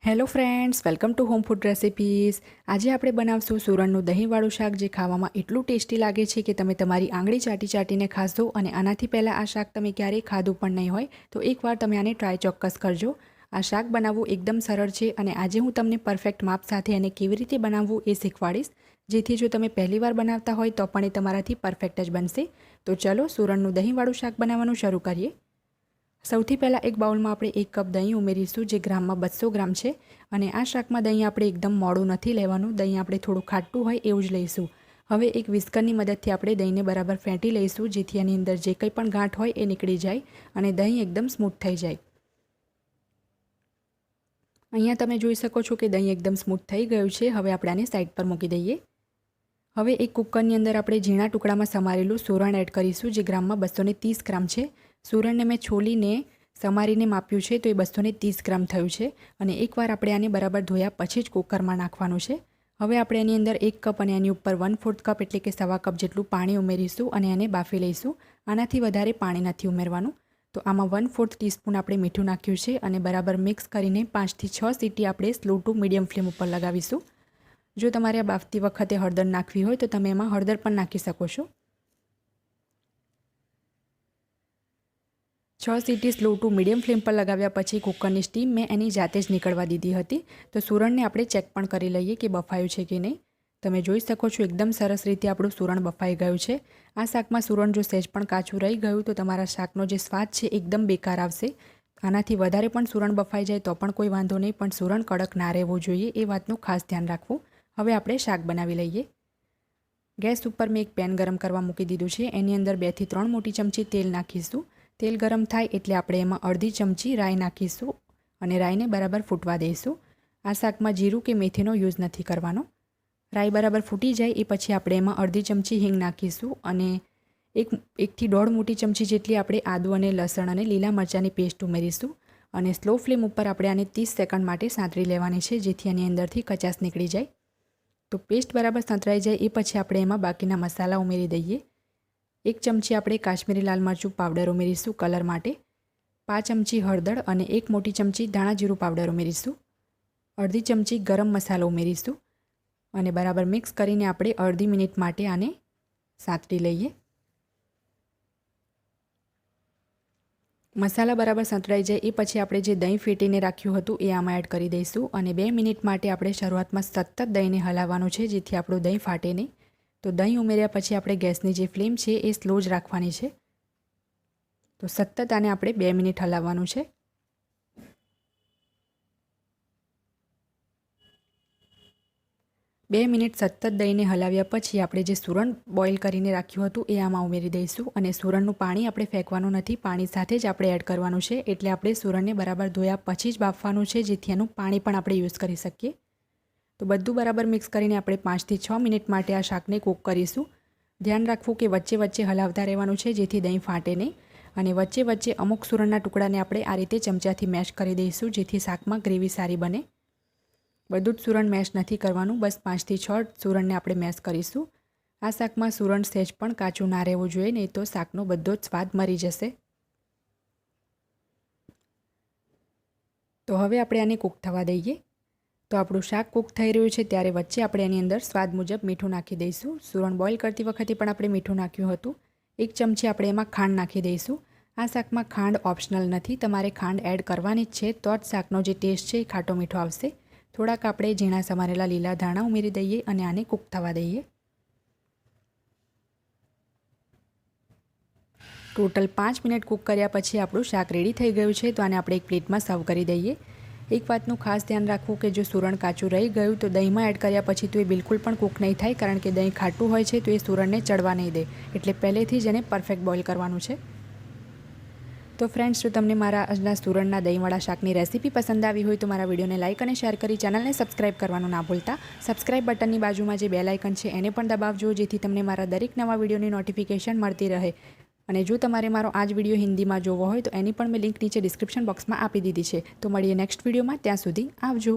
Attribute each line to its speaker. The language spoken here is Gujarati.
Speaker 1: Hello friends, welcome to home food recipes. આજે આપણે બનાવશું સુરણનું દહીંવાળું શાક, જે ખાવામાં એટલું ટેસ્ટી લાગે છે કે તમે તમારી આંગળી ચાટી ચાટીને ખાશો। અને આનાથી પહેલાં આ શાક તમે ક્યારેય ખાધું પણ નહીં હોય, તો એકવાર તમે આને ટ્રાય ચોક્કસ કરજો। આ શાક બનાવવું એકદમ સરળ છે અને આજે હું તમને પરફેક્ટ માપ સાથે એને કેવી રીતે બનાવવું એ શીખવાડીશ, જેથી જો તમે પહેલીવાર બનાવતા હોય તો પણ એ તમારાથી પરફેક્ટ જ બનશે। તો ચલો સુરણનું દહીંવાળું શાક બનાવવાનું શરૂ કરીએ। સૌથી પહેલાં એક બાઉલમાં આપણે 1 કપ દહીં ઉમેરીશું, જે ગ્રામમાં 200 ગ્રામ છે। અને આ શાકમાં દહીં આપણે એકદમ મોડું નથી લેવાનું, દહીં આપણે થોડું ખાટું હોય એવું જ લઈશું। હવે એક વિસ્કરની મદદથી આપણે દહીંને બરાબર ફેંટી લઈશું, જેથી આની અંદર જે કંઈ પણ ગાંઠ હોય એ નીકળી જાય અને દહીં એકદમ સ્મૂથ થઈ જાય। અહીંયા તમે જોઈ શકો છો કે દહીં એકદમ સ્મૂથ થઈ ગયું છે। હવે આપણે આને સાઈડ પર મૂકી દઈએ। હવે એક કુકરની અંદર આપણે ઝીણા ટુકડામાં સમારેલું સુરણ એડ કરીશું, જે ગ્રામમાં 230 ગ્રામ છે। સુરણને મેં છોલીને સમારીને માપ્યું છે, તો એ 230 ગ્રામ થયું છે। અને એકવાર આપણે આને બરાબર ધોયા પછી જ કુકરમાં નાખવાનું છે। હવે આપણે એની અંદર 1 કપ અને એની ઉપર 1/4 કપ એટલે કે 1/4 કપ જેટલું પાણી ઉમેરીશું અને એને બાફી લઈશું। આનાથી વધારે પાણી નથી ઉમેરવાનું। તો આમાં 1/4 ટીસ્પૂન આપણે મીઠું નાખ્યું છે અને બરાબર મિક્સ કરીને 5 થી 6 સીટી આપણે સ્લો ટુ મીડિયમ ફ્લેમ ઉપર લગાવીશું। જો તમારે આ બાફતી વખતે હળદર નાખવી હોય તો તમે એમાં હળદર પણ નાખી શકો છો। 6 સીટી સ્લો ટુ મીડિયમ ફ્લેમ પર લગાવ્યા પછી કુકરની સ્ટીમ મેં એની જાતે જ નીકળવા દીધી હતી। તો સુરણને આપણે ચેક પણ કરી લઈએ કે બફાયું છે કે નહીં। તમે જોઈ શકો છો એકદમ સરસ રીતે આપણું સુરણ બફાઈ ગયું છે। આ શાકમાં સુરણ જો સહેજ પણ કાચું રહી ગયું તો તમારા શાકનો જે સ્વાદ છે એકદમ બેકાર આવશે। આનાથી વધારે પણ સુરણ બફાઈ જાય તો પણ કોઈ વાંધો નહીં, પણ સુરણ કડક ના રહેવું જોઈએ, એ વાતનું ખાસ ધ્યાન રાખવું। હવે આપણે શાક બનાવી લઈએ। ગેસ ઉપર મેં એક પેન ગરમ કરવા મૂકી દીધું છે। એની અંદર 2 થી 3 મોટી ચમચી તેલ નાખીશું। તેલ ગરમ થાય એટલે આપણે એમાં અડધી ચમચી રાઈ નાખીશું અને રાઈને બરાબર ફૂટવા દઈશું। આ શાકમાં જીરું કે મેથીનો યુઝ નથી કરવાનો। રાઈ બરાબર ફૂટી જાય એ પછી આપણે એમાં અડધી ચમચી હિંગ નાખીશું અને 1 થી 1.5 મોટી ચમચી જેટલી આપણે આદુ અને લસણ અને લીલા મરચાંની પેસ્ટ ઉમેરીશું અને સ્લો ફ્લેમ ઉપર આપણે આને 30 સેકન્ડ માટે સાંતળી લેવાની છે, જેથી આની અંદરથી કચાશ નીકળી જાય। તો પેસ્ટ બરાબર સાંતળાઈ જાય એ પછી આપણે એમાં બાકીના મસાલા ઉમેરી દઈએ। 1 ચમચી આપણે કાશ્મીરી લાલ મરચું પાવડર ઉમેરીશું કલર માટે, 5 ચમચી હળદર અને 1 મોટી ચમચી ધાણા જીરું પાવડર ઉમેરીશું। અડધી ચમચી ગરમ મસાલો ઉમેરીશું અને બરાબર મિક્સ કરીને આપણે અડધી મિનિટ માટે આને સાંતળી લઈએ। મસાલા બરાબર સાંતળાઈ જાય એ પછી આપણે જે દહીં ફેટીને રાખ્યું હતું એ આમાં એડ કરી દઈશું અને 2 મિનિટ માટે આપણે શરૂઆતમાં સતત દહીંને હલાવવાનું છે, જેથી આપણું દહીં ફાટે નહીં। તો દહીં ઉમેર્યા પછી આપણે ગેસની જે ફ્લેમ છે એ સ્લો જ રાખવાની છે। તો સતત આને આપણે 2 મિનિટ હલાવવાનું છે। બે મિનિટ સતત દહીંને હલાવ્યા પછી આપણે જે સુરણ બોઇલ કરીને રાખ્યું હતું એ આમાં ઉમેરી દઈશું અને સુરણનું પાણી આપણે ફેંકવાનું નથી, પાણી સાથે જ આપણે એડ કરવાનું છે। એટલે આપણે સુરણને બરાબર ધોયા પછી જ બાફવાનું છે, જેથી એનું પાણી પણ આપણે યુઝ કરી શકીએ। તો બધું બરાબર મિક્સ કરીને આપણે 5 થી 6 મિનિટ માટે આ શાકને કૂક કરીશું। ધ્યાન રાખવું કે વચ્ચે વચ્ચે હલાવતા રહેવાનું છે, જેથી દહીં ફાટે નહીં અને વચ્ચે વચ્ચે અમુક સુરણના ટુકડાને આપણે આ રીતે ચમચાથી મેશ કરી દઈશું, જેથી શાકમાં ગ્રેવી સારી બને। બધું જ સુરણ મેશ નથી કરવાનું, બસ 5 થી 6 સુરણને આપણે મેશ કરીશું। આ શાકમાં સુરણ સહેજ પણ કાચું ના રહેવું જોઈએ, નહીં તો શાકનો બધો જ સ્વાદ મરી જશે। તો હવે આપણે આને કૂક થવા દઈએ। તો આપણું શાક કૂક થઈ રહ્યું છે ત્યારે વચ્ચે આપણે એની અંદર સ્વાદ મુજબ મીઠું નાખી દઈશું। સુરણ બોઇલ કરતી વખતે પણ આપણે મીઠું નાખ્યું હતું। 1 ચમચી આપણે એમાં ખાંડ નાખી દઈશું। આ શાકમાં ખાંડ ઓપ્શનલ નથી, તમારે ખાંડ એડ કરવાની જ છે, તો જ શાકનો જે ટેસ્ટ છે એ ખાટો મીઠો આવશે। થોડાક આપણે ઝીણા સમારેલા લીલા ધાણા ઉમેરી દઈએ અને આને કૂક થવા દઈએ। ટોટલ 5 મિનિટ કૂક કર્યા પછી આપણું શાક રેડી થઈ ગયું છે। તો આને આપણે એક પ્લેટમાં સર્વ કરી દઈએ। એક વાતનું ખાસ ધ્યાન રાખવું કે જો સુરણ કાચું રહી ગયું તો દહીંમાં એડ કર્યા પછી તો એ બિલકુલ પણ કૂક નહીં થાય, કારણ કે દહીં ખાટું હોય છે તો એ સુરણને ચડવા નહીં દે, એટલે પહેલેથી જ એને પરફેક્ટ બોઇલ કરવાનું છે। તો ફ્રેન્ડ્સ, જો તમને મારા આજના સુરણના દહીંવાળા શાકની રેસીપી પસંદ આવી હોય તો મારા વિડીયોને લાઇક અને શેર કરી ચેનલને સબસ્ક્રાઇબ કરવાનું ના ભૂલતા। સબસ્ક્રાઇબ બટનની બાજુમાં જે બેલ આઇકન છે એને પણ દબાવજો, જેથી તમને મારા દરેક નવા વિડીયોની નોટિફિકેશન મળતી રહે। અને જો તમારે મારો આ જ વિડીયો હિન્દીમાં જોવો હોય તો એની પણ મેં લિંક નીચે ડિસ્ક્રિપ્શન બોક્સમાં આપી દીધી છે। તો મળીએ નેક્સ્ટ વિડીયોમાં, ત્યાં સુધી આવજો।